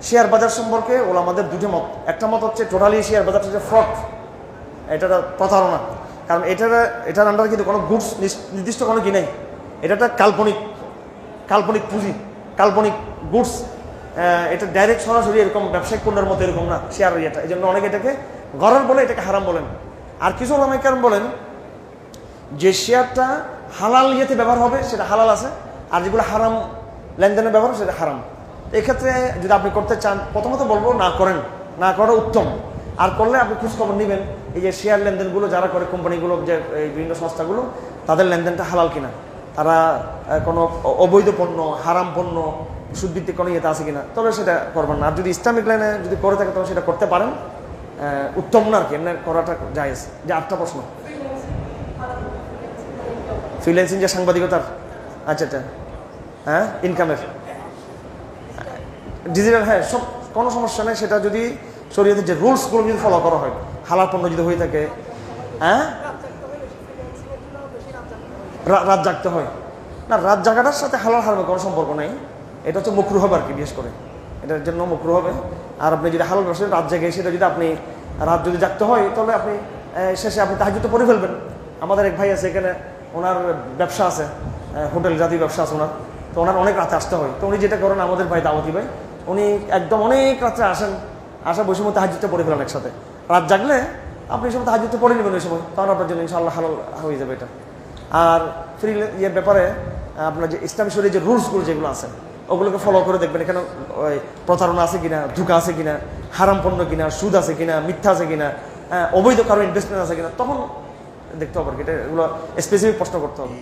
Share বাজার সম্পর্কে আমাদের দুটো মত। একটা মত হচ্ছে টোটালি শেয়ার বাজারটা হচ্ছে ফ্রড, এটা প্রতারণা। কারণ এটার আন্ডারে কিন্তু কোনো গুডস নির্দিষ্ট কোনো কি নেই, এটা একটা কাল্পনিক পুঁজি, কাল্পনিক গুডস। এটা ডাইরেক্ট সরাসরি এরকম ব্যবসায়িক পণ্যের মতো এরকম না শেয়ার ইয়েটা। এই জন্য অনেকে এটাকে গরর বলে, এটাকে হারাম বলেন। আর কিছু ওলামায়ে কেরাম বলেন যে শেয়ারটা হালাল ইয়েতে ব্যবহার হবে সেটা হালাল আছে, আর যেগুলো হারাম লেনদেনের ব্যবহার সেটা হারাম। এক্ষেত্রে যদি আপনি করতে চান, প্রথমত বলবো না করেন, না করা উত্তম। আর করলে আপনি খোঁজখবর নেবেন এই যে শেয়ার লেনদেনগুলো যারা করে কোম্পানিগুলো, যে এই বিভিন্ন সংস্থাগুলো, তাদের লেনদেনটা হালাল কিনা, তারা কোনো অবৈধ পণ্য, হারাম পণ্য, সুদভিত্তিক কোনো ইয়েতে আছে কিনা, তবে সেটা করবেন না। আর যদি ইসলামিক লাইনে যদি করে থাকে তবে সেটা করতে পারেন, উত্তম না আর কি, এমনি করাটা জায়েজ। যে 8টা প্রশ্ন। ফ্রিল্যান্সিং যে সাংবাদিকতার, আচ্ছা আচ্ছা, হ্যাঁ, ইনকামের ডিজিটাল, হ্যাঁ, সব কোনো সমস্যা নেই। সেটা যদি শরীয়তের যে রুলসগুলো যদি ফলো করা হয়, হালাল পণ্য যদি হয়ে থাকে, হ্যাঁ, রাত জাগতে হয় না, রাত জাগাটার সাথে হালাল হারামের কোনো সম্পর্ক নেই। এটা হচ্ছে মুকরুহ হবে আর কি, বিশেষ করে এটার জন্য মুকরুহ হবে। আর আপনি যদি হালাল ব্যবসা রাত জাগে, সেটা যদি আপনি রাত যদি জাগতে হয়, তাহলে আপনি শেষে আপনি তাহাজ্জুদ তো পড়ে ফেলবেন। আমাদের এক ভাই আছে এখানে, ওনার ব্যবসা আছে, হোটেল জাতীয় ব্যবসা আছে ওনার, তো ওনার অনেক রাতে আসতে হয়। তো উনি যেটা করেন, আমাদের ভাই দাওয়াতি ভাই, উনি একদম অনেক রাত্রে আসা বসে মধ্যে তাহাজ্জুদটা পড়ে ফেলেন একসাথে। রাত জাগলে আপনি সব তাহাজ্জুদটা পড়ে নেবেন ওই সময়, তখন আপনার জন্য ইনশাআল্লাহ হালাল হয়ে যাবে এটা। আর ফ্রি ইয়ের ব্যাপারে আপনার যে ইসলামী শরীরের যে রুলসগুলো যেগুলো আছে, ওগুলোকে ফলো করে দেখবেন এখানে ওই প্রতারণা আছে কিনা, ধোঁকা আছে কিনা, হারাম পণ্য কিনা, সুদ আছে কিনা, মিথ্যা আছে কিনা, অবৈধ কারো ইনভেস্টমেন্ট আছে কিনা, তখন দেখতে হবে আর কি। এটা এগুলো স্পেসিফিক প্রশ্ন করতে হবে।